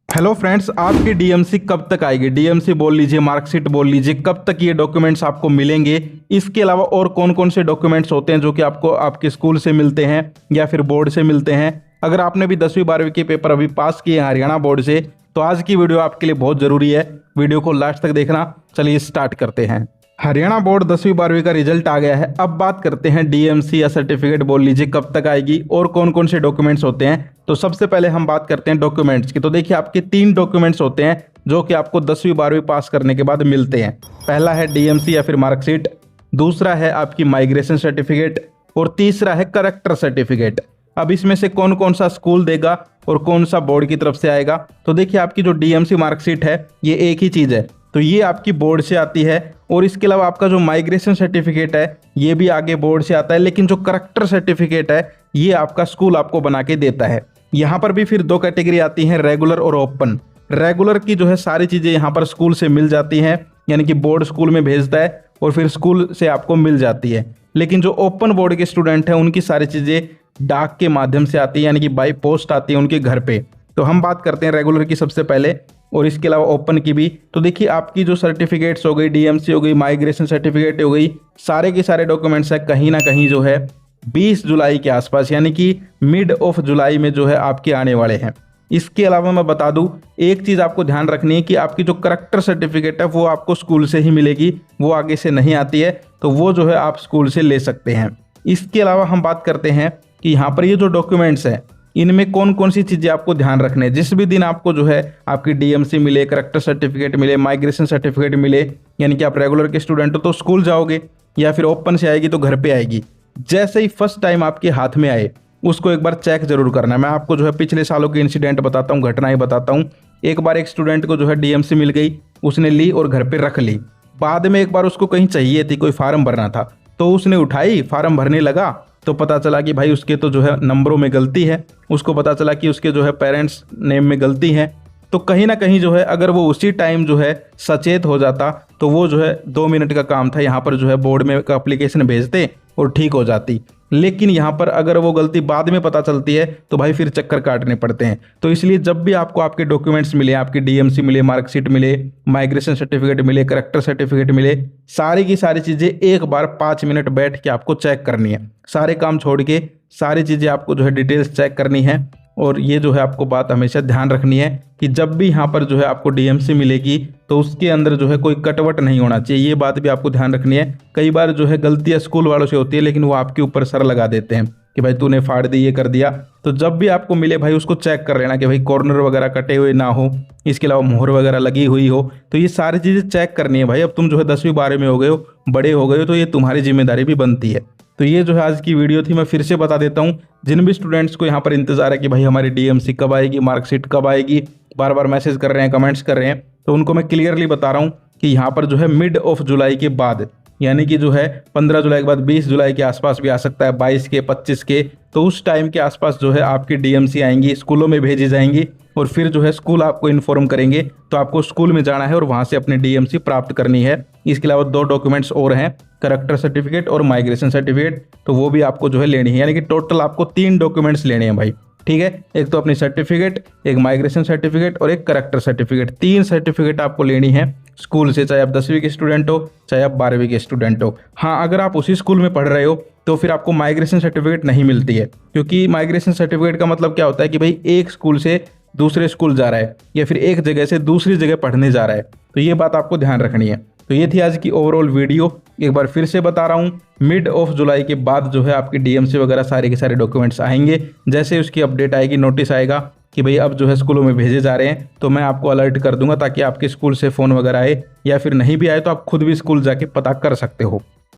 Hello friends, आपकी DMC कब तक आएगी? डीएमसी बोल लीजिए, मार्कशीट बोल लीजिए, कब तक ये डॉक्यूमेंट्स आपको मिलेंगे? इसके अलावा और कौन कौन से डॉक्यूमेंट्स होते हैं जो कि आपको आपके स्कूल से मिलते हैं या फिर बोर्ड से मिलते हैं? अगर आपने भी 10वीं 12वीं के पेपर अभी पास किए हैं हरियाणा बोर्ड से, तो आज की वीडियो आपके लिए बहुत ज़रूरी है। वीडियो को लास्ट तक देखना। चलिए स्टार्ट करते हैं। हरियाणा बोर्ड 10वीं 12वीं का रिजल्ट आ गया है। अब बात करते हैं डीएमसी या सर्टिफिकेट बोल लीजिए कब तक आएगी और कौन कौन से डॉक्यूमेंट्स होते हैं। तो सबसे पहले हम बात करते हैं डॉक्यूमेंट्स की। तो देखिए, आपके 3 डॉक्यूमेंट्स होते हैं जो कि आपको 10वीं 12वीं पास करने के बाद मिलते हैं। पहला है डीएमसी या फिर मार्कशीट, दूसरा है आपकी माइग्रेशन सर्टिफिकेट और तीसरा है करेक्टर सर्टिफिकेट। अब इसमें से कौन कौन सा स्कूल देगा और कौन सा बोर्ड की तरफ से आएगा? तो देखिए, आपकी जो डीएमसी मार्कशीट है ये एक ही चीज़ है, तो ये आपकी बोर्ड से आती है। और इसके अलावा आपका जो माइग्रेशन सर्टिफिकेट है ये भी आगे बोर्ड से आता है, लेकिन जो करेक्टर सर्टिफिकेट है ये आपका स्कूल आपको बना के देता है। यहाँ पर भी फिर 2 कैटेगरी आती हैं, रेगुलर और ओपन। रेगुलर की जो है सारी चीज़ें यहाँ पर स्कूल से मिल जाती हैं, यानी कि बोर्ड स्कूल में भेजता है और फिर स्कूल से आपको मिल जाती है। लेकिन जो ओपन बोर्ड के स्टूडेंट हैं उनकी सारी चीज़ें डाक के माध्यम से आती है, यानी कि बाई पोस्ट आती है उनके घर पे। तो हम बात करते हैं रेगुलर की सबसे पहले और इसके अलावा ओपन की भी। तो देखिए, आपकी जो सर्टिफिकेट्स हो गई, डीएमसी हो गई, माइग्रेशन सर्टिफिकेट हो गई, सारे के सारे डॉक्यूमेंट्स है कहीं ना कहीं जो है 20 जुलाई के आसपास, यानी कि मिड ऑफ जुलाई में जो है आपके आने वाले हैं। इसके अलावा मैं बता दूं, एक चीज़ आपको ध्यान रखनी है कि आपकी जो करेक्टर सर्टिफिकेट है वो आपको स्कूल से ही मिलेगी, वो आगे से नहीं आती है। तो वो जो है आप स्कूल से ले सकते हैं। इसके अलावा हम बात करते हैं कि यहाँ पर ये जो डॉक्यूमेंट्स हैं इनमें कौन कौन सी चीज़ें आपको ध्यान रखने हैं। जिस भी दिन आपको जो है आपकी डीएमसी मिले, करेक्टर सर्टिफिकेट मिले, माइग्रेशन सर्टिफिकेट मिले, यानी कि आप रेगुलर के स्टूडेंट हो तो स्कूल जाओगे, या फिर ओपन से आएगी तो घर पे आएगी। जैसे ही फर्स्ट टाइम आपके हाथ में आए उसको एक बार चेक जरूर करना है। मैं आपको जो है पिछले सालों के इंसिडेंट बताता हूँ, घटनाएं बताता हूँ। एक बार एक स्टूडेंट को जो है डीएमसी मिल गई, उसने ली और घर पे रख ली। बाद में एक बार उसको कहीं चाहिए थी, कोई फार्म भरना था, तो उसने उठाई, फार्म भरने लगा तो पता चला कि भाई उसके तो जो है नंबरों में गलती है। उसको पता चला कि उसके जो है पेरेंट्स नेम में गलती है। तो कहीं ना कहीं जो है अगर वो उसी टाइम जो है सचेत हो जाता तो वो जो है 2 मिनट का काम था, यहाँ पर जो है बोर्ड में एक एप्लीकेशन भेजते और ठीक हो जाती। लेकिन यहाँ पर अगर वो गलती बाद में पता चलती है तो भाई फिर चक्कर काटने पड़ते हैं। तो इसलिए जब भी आपको आपके डॉक्यूमेंट्स मिले, आपकी डीएमसी मिले, मार्कशीट मिले, माइग्रेशन सर्टिफिकेट मिले, करेक्टर सर्टिफिकेट मिले, सारी की सारी चीज़ें एक बार 5 मिनट बैठ के आपको चेक करनी है। सारे काम छोड़ के सारी चीज़ें आपको जो है डिटेल्स चेक करनी है। और ये जो है आपको बात हमेशा ध्यान रखनी है कि जब भी यहाँ पर जो है आपको डीएमसी मिलेगी तो उसके अंदर जो है कोई कटवट नहीं होना चाहिए। ये बात भी आपको ध्यान रखनी है। कई बार जो है गलतियाँ स्कूल वालों से होती है, लेकिन वो आपके ऊपर सर लगा देते हैं कि भाई तूने फाड़ दी, ये कर दिया। तो जब भी आपको मिले भाई उसको चेक कर लेना कि भाई कॉर्नर वगैरह कटे हुए ना हो, इसके अलावा मोहर वगैरह लगी हुई हो। तो ये सारी चीज़ें चेक करनी है भाई। अब तुम जो है 10वीं 12वीं में हो गए हो, बड़े हो गए हो, तो ये तुम्हारी जिम्मेदारी भी बनती है। तो ये जो है आज की वीडियो थी। मैं फिर से बता देता हूँ, जिन भी स्टूडेंट्स को यहाँ पर इंतजार है कि भाई हमारी डीएमसी कब आएगी, मार्कशीट कब आएगी, बार बार मैसेज कर रहे हैं, कमेंट्स कर रहे हैं, तो उनको मैं क्लियरली बता रहा हूँ कि यहाँ पर जो है मिड ऑफ जुलाई के बाद, यानी कि जो है 15 जुलाई के बाद 20 जुलाई के आसपास भी आ सकता है, 22 के, 25 के, तो उस टाइम के आसपास जो है आपकी डीएमसी आएंगी, स्कूलों में भेजी जाएंगी और फिर जो है स्कूल आपको इन्फॉर्म करेंगे। तो आपको स्कूल में जाना है और वहाँ से अपनी डीएमसी प्राप्त करनी है। इसके अलावा 2 डॉक्यूमेंट्स और हैं, करेक्टर सर्टिफिकेट और माइग्रेशन सर्टिफिकेट, तो वो भी आपको जो है लेनी है। यानी कि टोटल आपको 3 डॉक्यूमेंट्स लेने हैं भाई, ठीक है। एक तो अपनी सर्टिफिकेट, एक माइग्रेशन सर्टिफिकेट और एक करेक्टर सर्टिफिकेट। 3 सर्टिफिकेट आपको लेनी है स्कूल से, चाहे आप 10वीं के स्टूडेंट हो, चाहे आप 12वीं के स्टूडेंट हो। हाँ, अगर आप उसी स्कूल में पढ़ रहे हो तो फिर आपको माइग्रेशन सर्टिफिकेट नहीं मिलती है, क्योंकि माइग्रेशन सर्टिफिकेट का मतलब क्या होता है कि भाई एक स्कूल से दूसरे स्कूल जा रहा है या फिर एक जगह से दूसरी जगह पढ़ने जा रहा है। तो ये बात आपको ध्यान रखनी है। तो ये थी आज की ओवरऑल वीडियो। एक बार फिर से बता रहा हूँ, मिड ऑफ जुलाई के बाद जो है आपकी डीएमसी वगैरह सारे के सारे डॉक्यूमेंट्स आएंगे। जैसे उसकी अपडेट आएगी, नोटिस आएगा कि भाई अब जो है स्कूलों में भेजे जा रहे हैं, तो मैं आपको अलर्ट कर दूंगा ताकि आपके स्कूल से फ़ोन वगैरह आए, या फिर नहीं भी आए तो आप खुद भी स्कूल जाके पता कर सकते हो।